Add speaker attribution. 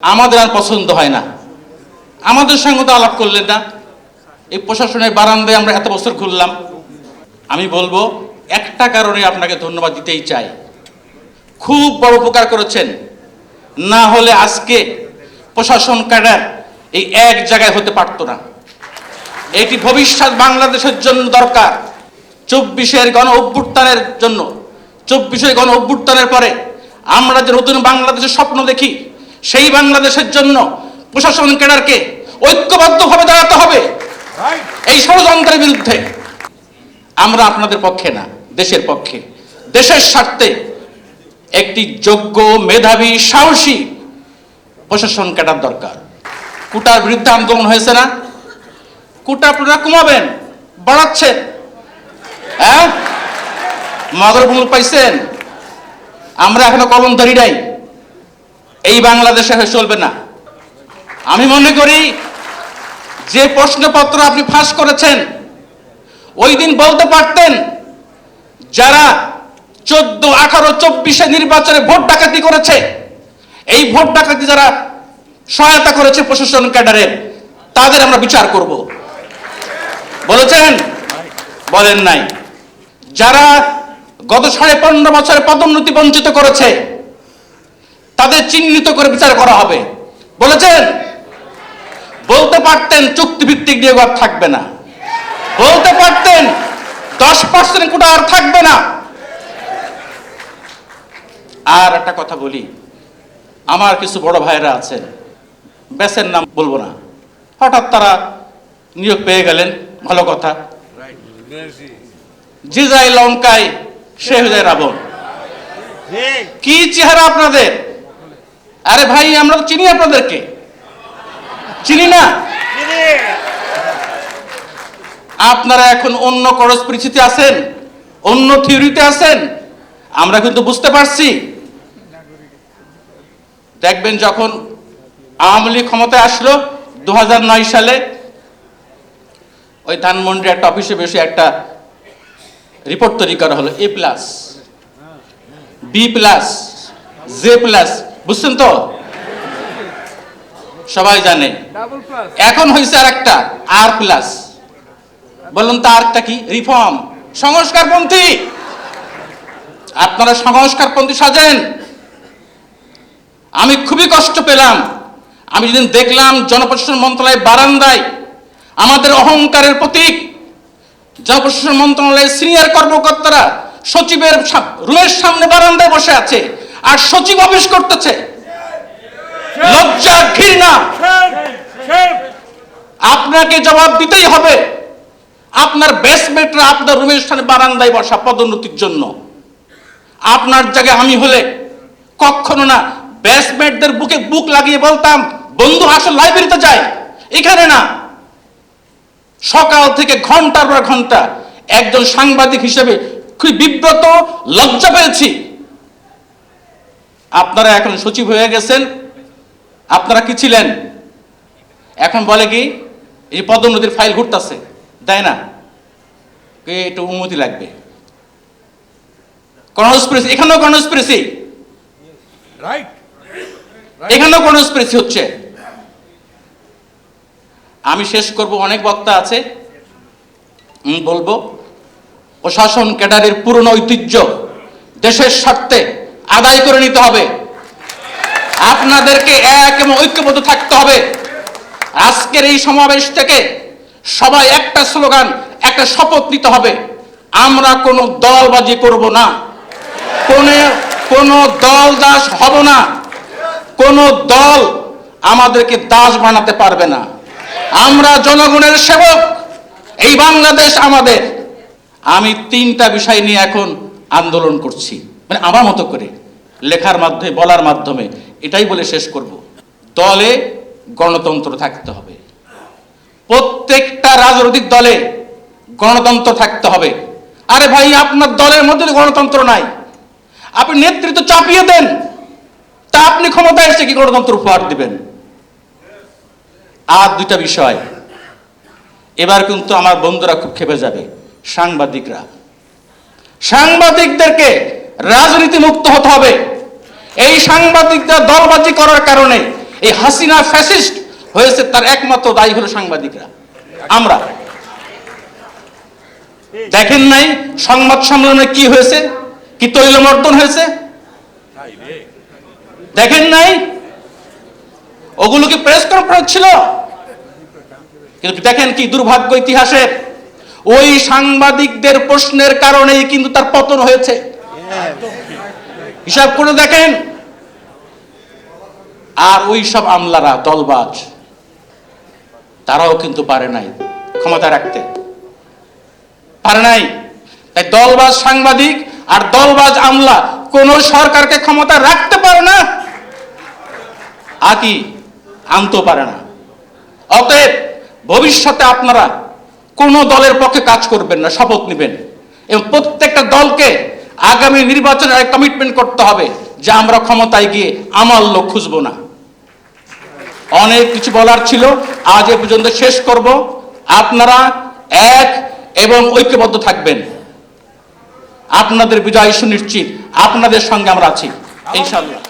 Speaker 1: আমাদের আর পছন্দ হয় না, আমাদের সঙ্গে তো আলাপ করলেন না। এই প্রশাসনের বারান্দায় আমরা এত বছর ঘুরলাম। আমি বলবো একটা কারণে আপনাকে ধন্যবাদ দিতেই চাই, খুব বড় উপকার করেছেন। না হলে আজকে প্রশাসন ক্যাডার এই এক জায়গায় হতে পারতো না। এটি ভবিষ্যৎ বাংলাদেশের জন্য দরকার। 24-এর গণ অভ্যুত্থানের জন্য, 24-এর গণ অভ্যুত্থানের পরে আমরা যে নতুন বাংলাদেশের স্বপ্ন দেখি, সেই বাংলাদেশের জন্য প্রশাসন ক্যাডারকে ঐক্যবদ্ধভাবে দাঁড়াতে হবে। এই ষড়যন্ত্রের বিরুদ্ধে আমরা আপনাদের পক্ষে না, দেশের পক্ষে। দেশের স্বার্থে একটি যোগ্য, মেধাবী, সাহসী প্রশাসন ক্যাডার দরকার। কোটার বিরুদ্ধে আন্দোলন হয়েছে না? কোটা আপনারা কমাবেন, বাড়াচ্ছেন। হ্যাঁ, মগরমূল পাইছেন। আমরা এখনো কলম ধরি নাই। এই বাংলাদেশে হয়ে চলবে না। আমি মনে করি যে প্রশ্নপত্র আপনি ফাঁস করেছেন, ওই দিন বলতে পারতেন যারা 14, 18, 24-এ নির্বাচনে ভোট ডাকাতি করেছে, এই ভোট ডাকাতি যারা সহায়তা করেছে প্রশাসন ক্যাডারের, তাদের আমরা বিচার করব। বলেছেন? বলেন নাই। যারা গত 15.5 বছরে পদোন্নতি বঞ্চিত করেছে, তাদের চিহ্নিত করে বিচার করা হবে। বলেছেন? বলতে পারতেন চুক্তিভিত্তিক নিয়োগ আর থাকবে না। বলতে পারতেন 10% কোটা আর থাকবে না। আর একটা কথা বলি, আমার কিছু বড় ভাইরা আছেন, ব্যাসের নাম বলবো না, হঠাৎ তারা নিয়োগ পেয়ে গেলেন, ভালো কথা। যে যায় লঙ্কায় সে হয়ে যায় রাবণ। কি চেহারা আপনাদের! আরে ভাই, আমরা তো চিনি আপনাদেরকে, চিনি না? আপনারা এখন অন্য খরচ পরিস্থিতি আছেন, অন্য থিওরিতে আছেন, আমরা কিন্তু বুঝতে পারছি। দেখবেন যখন আওয়ামী লীগ ক্ষমতায় আসলো 2009 সালে, ওই ধানমন্ডির একটা অফিসে বসে একটা রিপোর্ট তৈরি করা হলো, A+, B+, J+, বুঝছেন তো? সবাই জানে। এখন হয়েছে আর একটা R+। বলুন তো আরটা কি? রিফর্ম, সংস্কারপন্থী। আপনারা সংস্কারপন্থী সাজেন। আমি খুবই কষ্ট পেলাম আমি যেদিন দেখলাম জনপ্রশাসন মন্ত্রণালয়ের বারান্দায় আমাদের অহংকারের প্রতীক জনপ্রশাসন মন্ত্রণালয়ের সিনিয়র কর্মকর্তারা সচিবের রুমের সামনে বারান্দায় বসে আছে, আর সচিব অফিস করতেছে। লজ্জা, ঘৃণা। আপনাকে জবাব দিতেই হবে। আপনার বেসমেটরা আপনার রুমের সামনে বারান্দায় বসা পদোন্নতির জন্য। আপনার জায়গায় আমি হলে কখনো না ব্যাচমেটদের বুকে বুক লাগিয়ে বলতাম, বন্ধু আসল লাইব্রেরিতে যাই, এখানে না। সকাল থেকে ঘন্টার পর ঘন্টা একজন সাংবাদিক হিসেবে খুব বিব্রত, লজ্জা পেয়েছি। আপনারা এখন সচিব হয়ে গেছেন, আপনারা কি ছিলেন? এখন বলে কি এই পদোন্নতির ফাইল ঘুরতেছে, দেয় না, একটু অনুমতি লাগবে। কনস্পিরেসি, এখানেও কনস্পিরেসি, এখানেও কনস্পিরেসি হচ্ছে। আমি শেষ করব, অনেক বক্তা আছে, বলবো প্রশাসন ক্যাডারের পুরনো ঐতিহ্য দেশের স্বার্থে আদায় করে নিতে হবে। আপনাদেরকে এক এবং ঐক্যবদ্ধ থাকতে হবে। আজকের এই সমাবেশ থেকে সবাই একটা স্লোগান, একটা শপথ নিতে হবে, আমরা কোনো দলবাজি করব না, কোনো দল দাস হব না, কোনো দল আমাদেরকে দাস বানাতে পারবে না। আমরা জনগণের সেবক, এই বাংলাদেশ আমাদের। আমি 3টা বিষয় নিয়ে এখন আন্দোলন করছি, মানে আমার মতো করে, লেখার মাধ্যমে, বলার মাধ্যমে। এটাই বলে শেষ করব। দলে গণতন্ত্র থাকতে হবে, প্রত্যেকটা রাজনৈতিক দলে গণতন্ত্র থাকতে হবে। আরে ভাই, আপনার দলের মধ্যে গণতন্ত্র নাই, আপনি নেতৃত্ব চাপিয়ে দেন, তা আপনি ক্ষমতায় এসে কি গণতন্ত্র উপহার দিবেন? আর 2টা বিষয়, এবার কিন্তু আমার বন্ধুরা খুব খেপে যাবে, সাংবাদিকরা। সাংবাদিকদেরকে রাজনীতি মুক্ত হতে হবে। এই সাংবাদিকরা দলবাজি করার কারণে এই হাসিনা ফ্যাসিস্ট হয়েছে তার একমাত্র দায়ী হলো সাংবাদিকরা। আমরা দেখেন নাই সংবাদ সম্মেলনে কি হয়েছে, কি তৈলমর্দন হয়েছে, দেখেন নাই? ওগুলো কি প্রেস কনফারেন্স ছিল? কিন্তু দেখেন কি দুর্ভাগ্য ইতিহাসের, ওই সাংবাদিকদের প্রশ্নের কারণেই কিন্তু তার পতন হয়েছে। হিসাব করে দেখেন। আর ওই সব আমলারা দলবাজ, তারাও কিন্তু পারে নাই ক্ষমতা রাখতে, পারে নাই। তাই দলবাজ সাংবাদিক আর দলবাজ আমলা কোন সরকারকে ক্ষমতা রাখতে পারে না, আকি আনতেও পারে না। অতএব ভবিষ্যতে আপনারা কোন দলের পক্ষে কাজ করবেন না, শপথ নেবেন এবং প্রত্যেকটা দলকে আগামী নির্বাচনে কমিটমেন্ট করতে হবে যে আমরা ক্ষমতায় গিয়ে আমার লোক খুঁজবো না। অনেক কিছু বলার ছিল, আজ এ পর্যন্ত শেষ করব। আপনারা এক এবং ঐক্যবদ্ধ থাকবেন, আপনাদের বিজয় সুনিশ্চিত। আপনাদের সঙ্গে আমরা আছি ইনশাআল্লাহ।